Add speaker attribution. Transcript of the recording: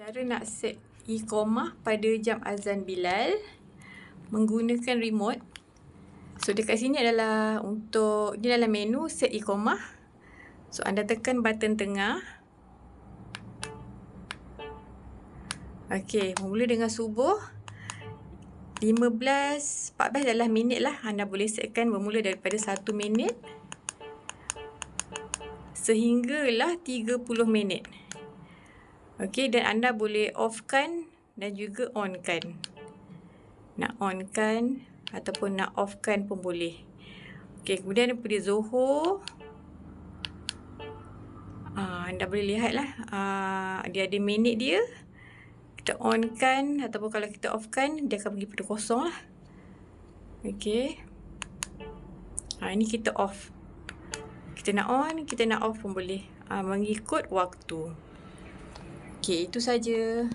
Speaker 1: Cara nak set iqamah pada jam azan Bilal menggunakan remote. So dekat sini adalah ini dalam menu set iqamah. So anda tekan button tengah. Okey, mula dengan subuh 14 adalah minit lah. Anda boleh setkan bermula daripada 1 minit sehinggalah 30 minit. Okey, dan anda boleh offkan dan juga onkan. Nak onkan ataupun nak offkan pun boleh. Okey, kemudian pada Zuhur, anda boleh lihat lah, dia ada minit dia. Kita onkan ataupun kalau kita offkan, dia akan pergi pada kosong lah. Okey. Ini kita off. Kita nak on, kita nak off pun boleh. Mengikut waktu. Okey, itu saja.